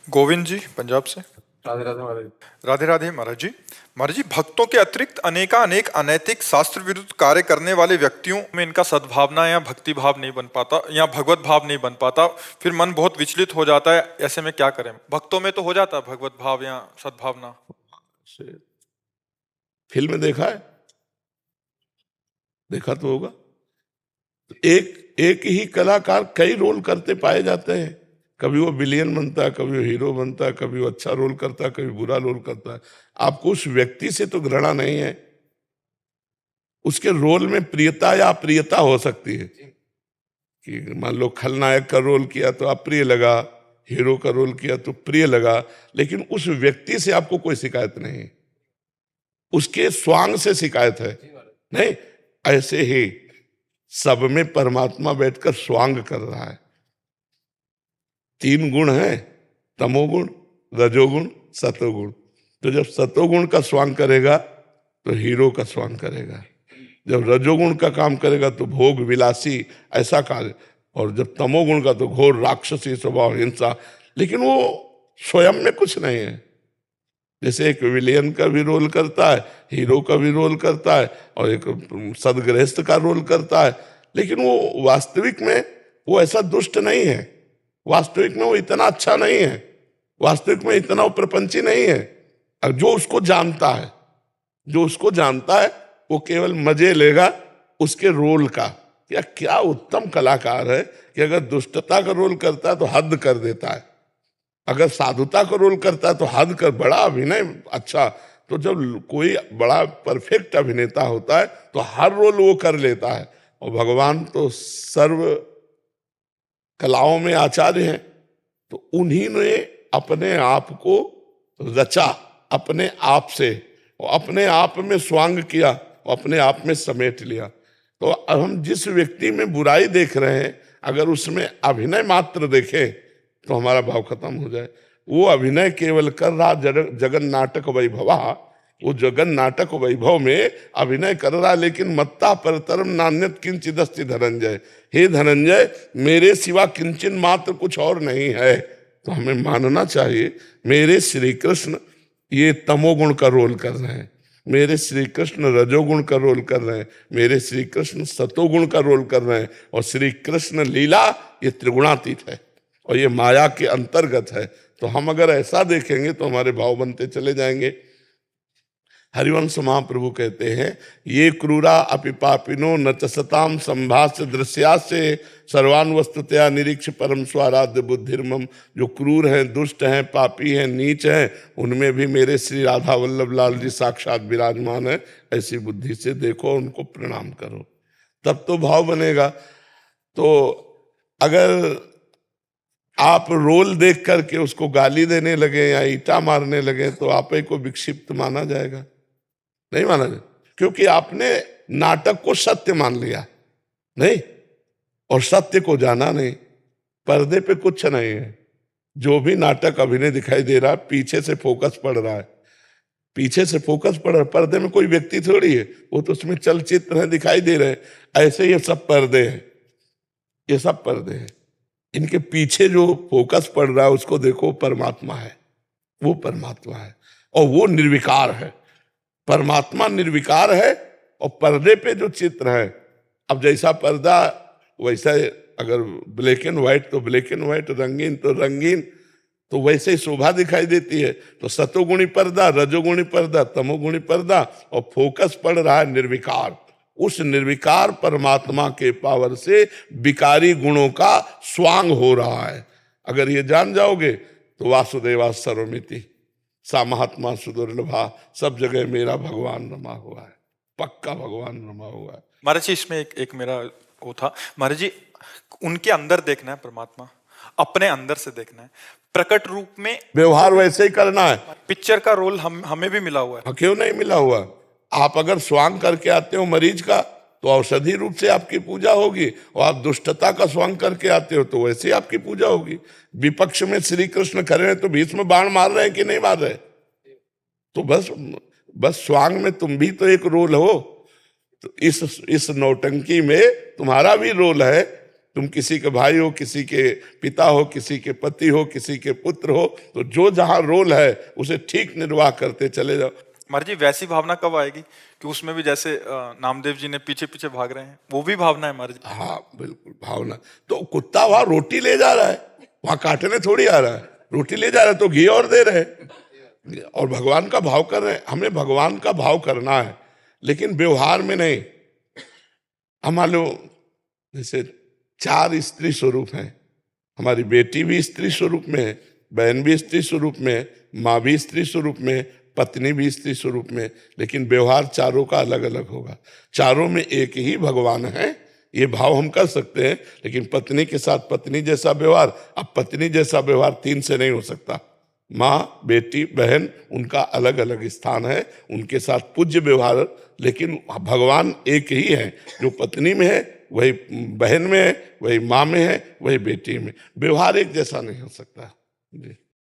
गोविंद जी पंजाब से। राधे राधे महाराज। राधे राधे महाराज जी। महाराज जी, भक्तों के अतिरिक्त अनेकानेक अनैतिक शास्त्र विरुद्ध कार्य करने वाले व्यक्तियों में इनका सद्भावना या भक्ति भाव नहीं बन पाता या भगवत भाव नहीं बन पाता, फिर मन बहुत विचलित हो जाता है। ऐसे में क्या करें? भक्तों में तो हो जाता है भगवत भाव या सद्भावना। फिल्म देखा है? देखा तो होगा। एक एक ही कलाकार कई रोल करते पाए जाते हैं। कभी वो विलियन बनता है, कभी वो हीरो बनता है, कभी वो अच्छा रोल करता है, कभी बुरा रोल करता है। आपको उस व्यक्ति से तो घृणा नहीं है, उसके रोल में प्रियता या अप्रियता हो सकती है कि मान लो खलनायक का रोल किया तो अप्रिय लगा, हीरो का रोल किया तो प्रिय लगा, लेकिन उस व्यक्ति से आपको कोई शिकायत नहीं है, उसके स्वांग से शिकायत है। नहीं, ऐसे ही सब में परमात्मा बैठकर स्वांग कर रहा है। तीन गुण हैं, तमोगुण, रजोगुण, सतोगुण। तो जब सतोगुण का स्वांग करेगा तो हीरो का स्वांग करेगा, जब रजोगुण का काम करेगा तो भोग विलासी ऐसा कार्य, और जब तमोगुण का तो घोर राक्षसी स्वभाव, हिंसा। लेकिन वो स्वयं में कुछ नहीं है। जैसे एक विलियन का भी रोल करता है, हीरो का भी रोल करता है, और एक सदगृहस्थ का रोल करता है, लेकिन वो वास्तविक में वो ऐसा दुष्ट नहीं है, वास्तविक में वो इतना अच्छा नहीं है, वास्तविक में इतना वो प्रपंची नहीं है। और जो उसको जानता है, जो उसको जानता है, वो केवल मजे लेगा उसके रोल का। क्या उत्तम कलाकार है कि अगर दुष्टता का रोल करता है तो हद कर देता है, अगर साधुता का रोल करता है तो हद कर, बड़ा अभिनय अच्छा। तो जब कोई बड़ा परफेक्ट अभिनेता होता है तो हर रोल वो कर लेता है। और भगवान तो सर्व कलाओं में आचार्य हैं, तो उन्हीं ने अपने आप को रचा अपने आप से, और अपने आप में स्वांग किया और अपने आप में समेट लिया। तो अब हम जिस व्यक्ति में बुराई देख रहे हैं, अगर उसमें अभिनय मात्र देखें तो हमारा भाव खत्म हो जाए। वो अभिनय केवल कर रहा, जगन नाटक वैभवा, वो जगन नाटक वैभव में अभिनय कर रहा, लेकिन मत्ता परतरम नान्यत किंचिदस्ति धनंजय। हे धनंजय, मेरे सिवा किंचन मात्र कुछ और नहीं है। तो हमें मानना चाहिए मेरे श्री कृष्ण ये तमोगुण का रोल कर रहे हैं, मेरे श्री कृष्ण रजोगुण का रोल कर रहे हैं, मेरे श्री कृष्ण सतोगुण का रोल कर रहे हैं, और श्री कृष्ण लीला ये त्रिगुणातीत है और ये माया के अंतर्गत है। तो हम अगर ऐसा देखेंगे तो हमारे भाव बनते चले जाएंगे। हरिवंश महाप्रभु कहते हैं, ये क्रूरा अपि पापिनो न च सताम संभाष्य दृश्यास्य सर्वान वस्तुतया निरीक्ष परम स्वाराध्य बुद्धिर्मम। जो क्रूर हैं, दुष्ट हैं, पापी हैं, नीच हैं, उनमें भी मेरे श्री राधा वल्लभ लाल जी साक्षात विराजमान है। ऐसी बुद्धि से देखो, उनको प्रणाम करो, तब तो भाव बनेगा। तो अगर आप रोल देख करके उसको गाली देने लगे या ईटा मारने लगे तो आप ही को विक्षिप्त माना जाएगा, नहीं माना जाए, क्योंकि आपने नाटक को सत्य मान लिया नहीं, और सत्य को जाना नहीं। पर्दे पे कुछ नहीं है, जो भी नाटक अभिनय दिखाई दे रहा है पीछे से फोकस पड़ रहा है, पीछे से फोकस पड़ रहा है। पर्दे में कोई व्यक्ति थोड़ी है, वो तो उसमें चलचित्र है, दिखाई दे रहे हैं। ऐसे ये सब पर्दे हैं, ये सब पर्दे हैं। इनके पीछे जो फोकस पड़ रहा है उसको देखो, परमात्मा है, वो परमात्मा है, और वो निर्विकार है। परमात्मा निर्विकार है, और पर्दे पे जो चित्र है, अब जैसा पर्दा वैसा, अगर ब्लैक एंड व्हाइट तो ब्लैक एंड व्हाइट, रंगीन तो रंगीन, तो वैसे ही शोभा दिखाई देती है। तो सतोगुणी पर्दा, रजोगुणी पर्दा, तमोगुणी पर्दा, और फोकस पड़ रहा है निर्विकार। उस निर्विकार परमात्मा के पावर से विकारी गुणों का स्वांग हो रहा है। अगर ये जान जाओगे तो वासुदेवा सर्वमिति, सा महात्मा सुदुर्लभा, सब जगह मेरा भगवान रमा हुआ है, पक्का भगवान रमा हुआ है। महाराज जी, इसमें एक मेरा वो था, महाराज जी, उनके अंदर देखना है परमात्मा, अपने अंदर से देखना है, प्रकट रूप में व्यवहार वैसे ही करना है। पिक्चर का रोल हमें भी मिला हुआ है। क्यों नहीं मिला हुआ? आप अगर स्वांग करके आते हो मरीज का तो औषधि रूप से आपकी पूजा होगी, और आप दुष्टता का स्वांग करके आते हो तो वैसे ही आपकी पूजा होगी। विपक्ष में श्री कृष्ण खड़े हैं तो भीष्म बाण मार रहे हैं कि नहीं मार रहे? तो बस स्वांग में तुम भी तो एक रोल हो। तो इस नौटंकी में तुम्हारा भी रोल है तुम किसी के भाई हो, किसी के पिता हो, किसी के पति हो, किसी के पुत्र हो, तो जो जहां रोल है उसे ठीक निर्वाह करते चले जाओ। महाराज जी वैसी भावना कब आएगी कि उसमें भी जैसे नामदेव जी ने पीछे पीछे भाग रहे हैं, वो भी भावना है महाराज जी? हाँ बिल्कुल भावना। तो कुत्ता वहां रोटी ले जा रहा है, वहां काटने थोड़ी आ रहा है, रोटी ले जा रहा है तो घी और दे रहे हैं और भगवान का भाव कर रहे हैं। हमें भगवान का भाव करना है, लेकिन व्यवहार में नहीं। हम मान लो जैसे 4 स्त्री स्वरूप हैं, हमारी बेटी भी स्त्री स्वरूप में है, बहन भी स्त्री स्वरूप में है, माँ भी स्त्री स्वरूप में है, पत्नी भी स्त्री स्वरूप में, लेकिन व्यवहार चारों का अलग अलग होगा। चारों में एक ही भगवान है, ये भाव हम कर सकते हैं। लेकिन पत्नी के साथ पत्नी जैसा व्यवहार, अब पत्नी जैसा व्यवहार 3 से नहीं हो सकता। माँ, बेटी, बहन, उनका अलग अलग स्थान है, उनके साथ पूज्य व्यवहार, लेकिन भगवान एक ही है। जो पत्नी में है वही बहन में है, वही माँ में है, वही बेटी में। व्यवहार एक जैसा नहीं हो सकता। जी।